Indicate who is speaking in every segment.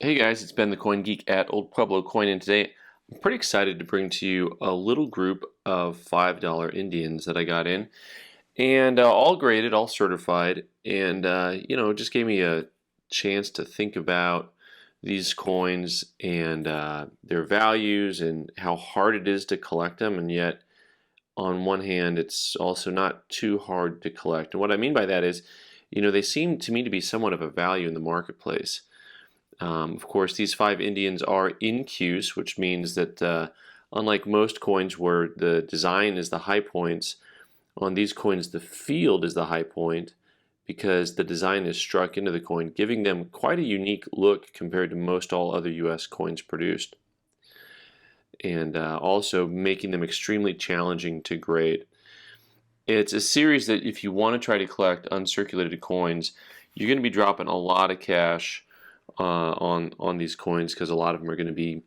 Speaker 1: Hey guys, it's Ben the Coin Geek at Old Pueblo Coin, and today I'm pretty excited to bring to you a little group of $5 Indians that I got in, and all graded, all certified, and just gave me a chance to think about these coins and their values and how hard it is to collect them, and yet on one hand, it's also not too hard to collect. And what I mean by that is, they seem to me to be somewhat of a value in the marketplace. Of course, these five Indians are in cues, which means that unlike most coins where the design is the high points, on these coins the field is the high point because the design is struck into the coin, giving them quite a unique look compared to most all other US coins produced, and also making them extremely challenging to grade. It's a series that if you want to try to collect uncirculated coins, you're going to be dropping a lot of cash on these coins because a lot of them are going to be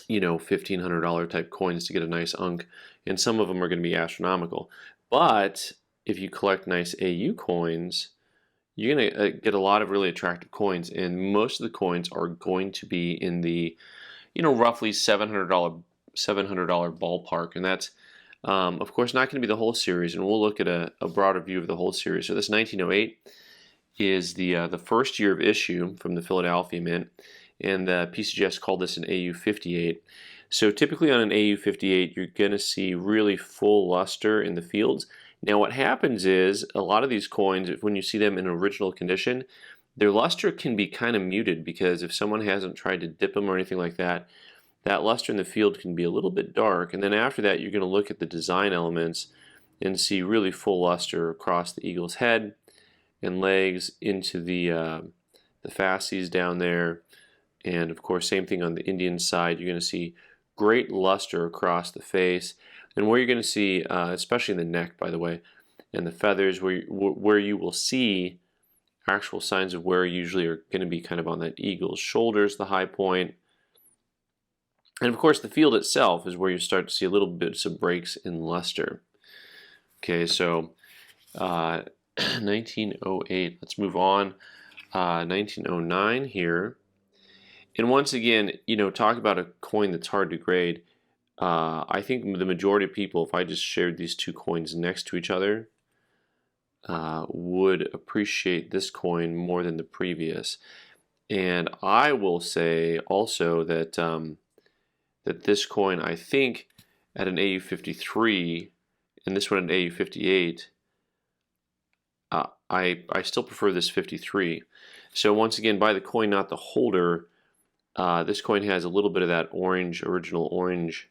Speaker 1: $1,500 type coins to get a nice unk, and some of them are going to be astronomical. But if you collect nice AU coins, you're going to get a lot of really attractive coins, and most of the coins are going to be in the roughly $700 ballpark, and that's of course not going to be the whole series, and we'll look at a broader view of the whole series. So this 1908 is the first year of issue from the Philadelphia Mint, and the PCGS called this an AU 58. So typically on an AU 58, you're going to see really full luster in the fields. Now what happens is a lot of these coins, when you see them in original condition, their luster can be kind of muted because if someone hasn't tried to dip them or anything like that, that luster in the field can be a little bit dark. And then after that, you're going to look at the design elements and see really full luster across the eagle's head and legs into the fasces down there, and of course same thing on the Indian side. You're going to see great luster across the face, and where you're going to see, especially in the neck, by the way, and the feathers, where you will see actual signs of wear usually are going to be kind of on that eagle's shoulders, the high point, and of course the field itself is where you start to see a little bits of breaks in luster. Okay, so 1908. Let's move on. 1909 here. And once again, talk about a coin that's hard to grade. I think the majority of people, if I just shared these two coins next to each other, would appreciate this coin more than the previous. And I will say also that that this coin, I think, at an AU 53, and this one at an AU 58, I still prefer this 53. So once again, by the coin, not the holder, this coin has a little bit of that original orange,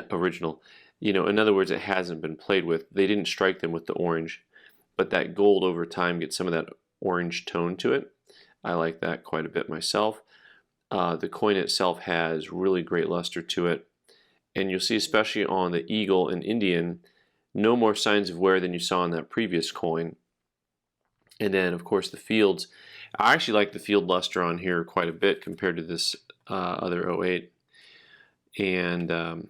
Speaker 1: original. In other words, it hasn't been played with. They didn't strike them with the orange, but that gold over time gets some of that orange tone to it. I like that quite a bit myself. The coin itself has really great luster to it, and you'll see especially on the eagle and Indian, no more signs of wear than you saw on that previous coin. And then, of course, the fields. I actually like the field luster on here quite a bit compared to this other '08. And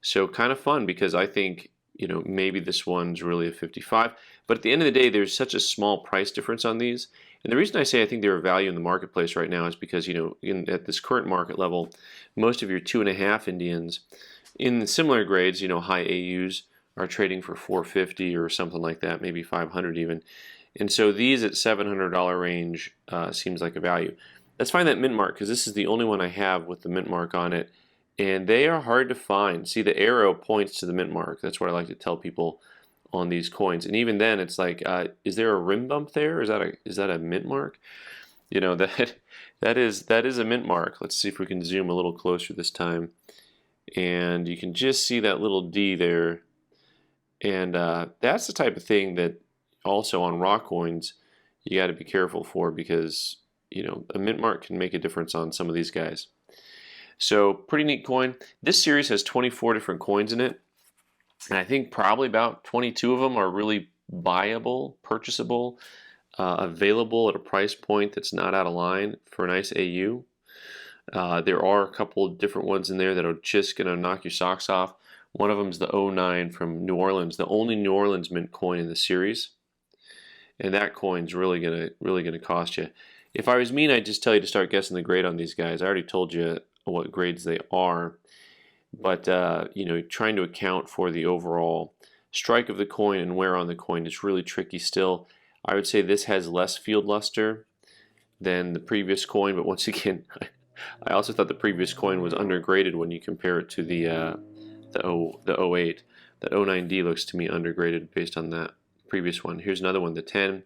Speaker 1: so kind of fun because I think, maybe this one's really a 55. But at the end of the day, there's such a small price difference on these. And the reason I say I think they're a value in the marketplace right now is because, at this current market level, most of your 2.5 Indians in similar grades, high AUs, are trading for 450 or something like that, maybe 500 even. And so these at $700 range seems like a value. Let's find that mint mark because this is the only one I have with the mint mark on it, and they are hard to find. See, the arrow points to the mint mark. That's what I like to tell people on these coins. And even then, it's like, is there a rim bump there? Is that a mint mark? That is a mint mark. Let's see if we can zoom a little closer this time, and you can just see that little D there, and that's the type of thing that also on raw coins you got to be careful for because a mint mark can make a difference on some of these guys. So pretty neat coin. This series has 24 different coins in it, and I think probably about 22 of them are really buyable, purchasable, available at a price point that's not out of line for a nice AU. There are a couple of different ones in there that are just going to knock your socks off. One of them is the '09 from New Orleans, the only New Orleans mint coin in the series. And that coin's really gonna cost you. if I was mean, I'd just tell you to start guessing the grade on these guys. I already told you what grades they are, but you know, trying to account for the overall strike of the coin and wear on the coin is really tricky still. I would say this has less field luster than the previous coin, but once again, I also thought the previous coin was undergraded when you compare it to the 08. That 09D looks to me undergraded based on that previous one. Here's another one, the 10.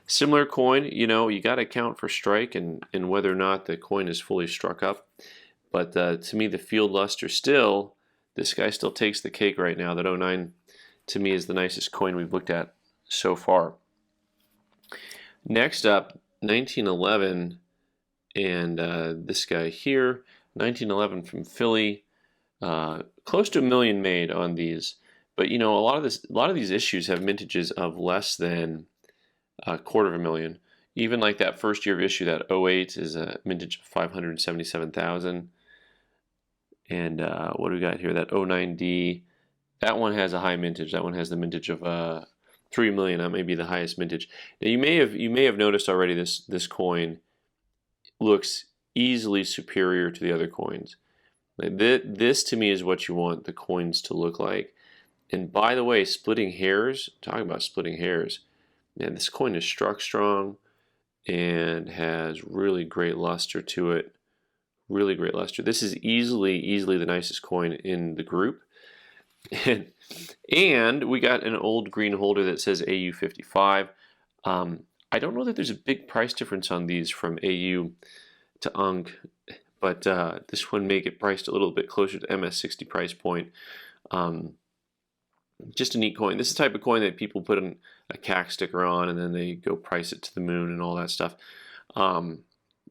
Speaker 1: Similar coin, you know, you got to account for strike and whether or not the coin is fully struck up. But to me, the field luster still, this guy still takes the cake right now. That 09 to me is the nicest coin we've looked at so far. Next up, 1911, and this guy here, 1911 from Philly. Close to $1 million made on these, but you know, a lot of these issues have mintages of less than $250,000. Even like that first year of issue, that 08 is a mintage of 577,000. And what do we got here? That 09D, that one has a high mintage. That one has the mintage of $3 million. That may be the highest mintage. Now you may have noticed already this coin looks easily superior to the other coins. This to me is what you want the coins to look like. And by the way, splitting hairs, talking about splitting hairs, man, this coin is struck strong and has really great luster to it. Really great luster. This is easily the nicest coin in the group. And we got an old green holder that says AU55. I don't know that there's a big price difference on these from AU to UNC, but this one may get priced a little bit closer to MS60 price point. Just a neat coin. This is the type of coin that people put a CAC sticker on and then they go price it to the moon and all that stuff.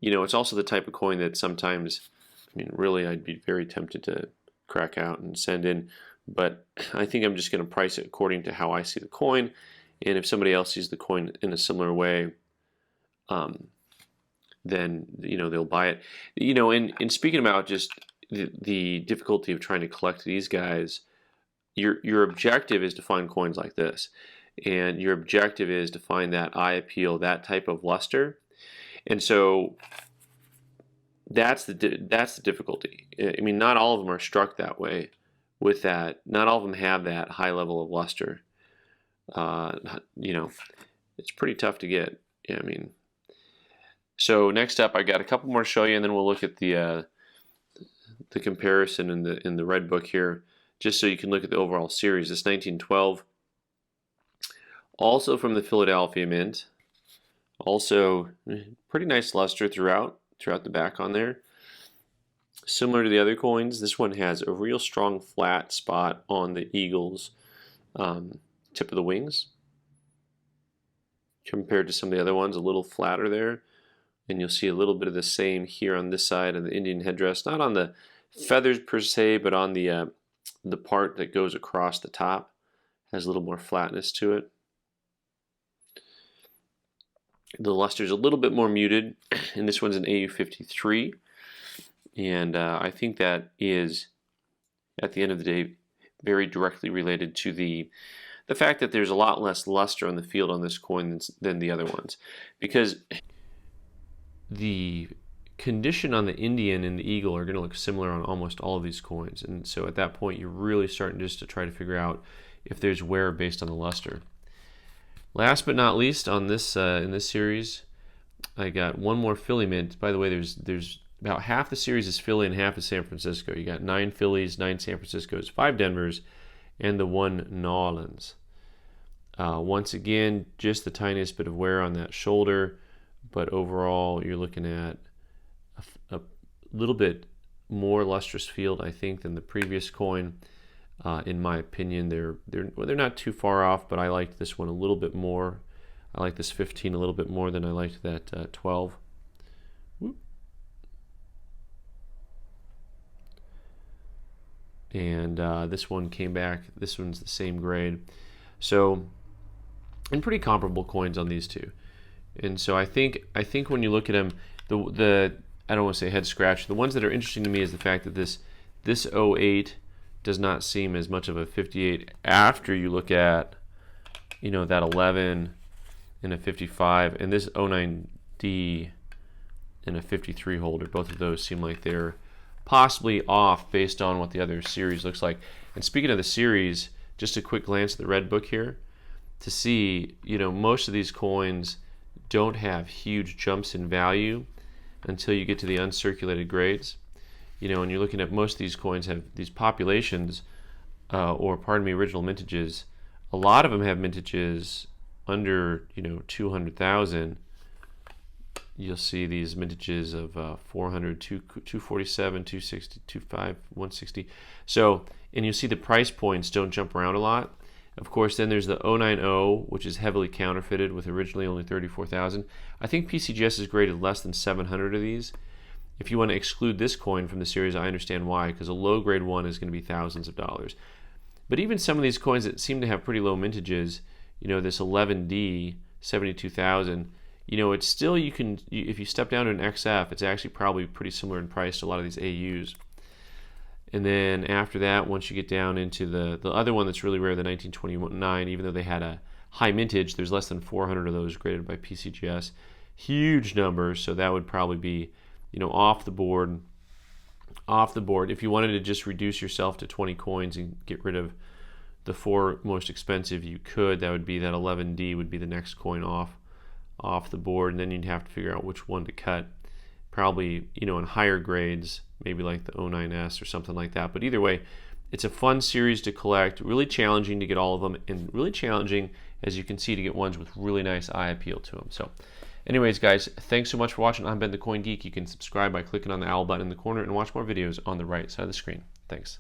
Speaker 1: You know, it's also the type of coin that sometimes, I mean, really I'd be very tempted to crack out and send in, but I think I'm just going to price it according to how I see the coin, and if somebody else sees the coin in a similar way, then, you know, they'll buy it. You know, and speaking about just the difficulty of trying to collect these guys, your objective is to find coins like this, and your objective is to find that eye appeal, that type of luster. And so that's the difficulty. I mean, not all of them are struck that way with that. Not all of them have that high level of luster. You know, it's pretty tough to get. Yeah, I mean, so next up, I got a couple more to show you, and then we'll look at the comparison in the red book here, just so you can look at the overall series. This 1912, also from the Philadelphia Mint. Also, pretty nice luster throughout the back on there. Similar to the other coins, this one has a real strong flat spot on the eagle's tip of the wings, compared to some of the other ones, a little flatter there. And you'll see a little bit of the same here on this side of the Indian headdress, not on the feathers per se, but on the part that goes across the top, has a little more flatness to it. The luster is a little bit more muted, and this one's an AU53, and I think that is, at the end of the day, very directly related to the fact that there's a lot less luster on the field on this coin than the other ones, because the condition on the Indian and the eagle are going to look similar on almost all of these coins, and so at that point you're really starting just to try to figure out if there's wear based on the luster. Last but not least, on this in this series, I got one more Philly mint. By the way, there's about half the series is Philly and half is San Francisco. You got 9 Phillies, 9 San Franciscos, 5 Denvers, and the 1 New Orleans. Once again, just the tiniest bit of wear on that shoulder, but overall you're looking at a little bit more lustrous field, I think, than the previous coin. In my opinion, they're not too far off, but I liked this one a little bit more. I like this 15 a little bit more than I liked that 12. Whoop. And this one came back. This one's the same grade. So, and pretty comparable coins on these two. And so I think when you look at them, the I don't want to say head scratch. The ones that are interesting to me is the fact that this 08 does not seem as much of a 58 after you look at, you know, that 11 and a 55, and this 09D and a 53 holder. Both of those seem like they're possibly off based on what the other series looks like. And speaking of the series, just a quick glance at the red book here to see, most of these coins don't have huge jumps in value until you get to the uncirculated grades. And you're looking at most of these coins have these populations, original mintages. A lot of them have mintages under, 200,000. You'll see these mintages of 400, 247, 260, 25, 160. So, and you'll see the price points don't jump around a lot. Of course, then there's the 090, which is heavily counterfeited with originally only 34,000. I think PCGS is graded less than 700 of these. If you want to exclude this coin from the series, I understand why, because a low grade one is going to be thousands of dollars. But even some of these coins that seem to have pretty low mintages, this 11D, 72,000, it's still, if you step down to an XF, it's actually probably pretty similar in price to a lot of these AUs. And then after that, once you get down into the other one that's really rare, the 1929, even though they had a high mintage, there's less than 400 of those graded by PCGS. Huge numbers, so that would probably be, off the board. If you wanted to just reduce yourself to 20 coins and get rid of the 4 most expensive, you could. That would be that 11D would be the next coin off the board, and then you'd have to figure out which one to cut. Probably, in higher grades, maybe like the 09S or something like that. But either way, it's a fun series to collect, really challenging to get all of them, and really challenging, as you can see, to get ones with really nice eye appeal to them. So anyways, guys, thanks so much for watching. I'm Ben the Coin Geek. You can subscribe by clicking on the owl button in the corner and watch more videos on the right side of the screen. Thanks.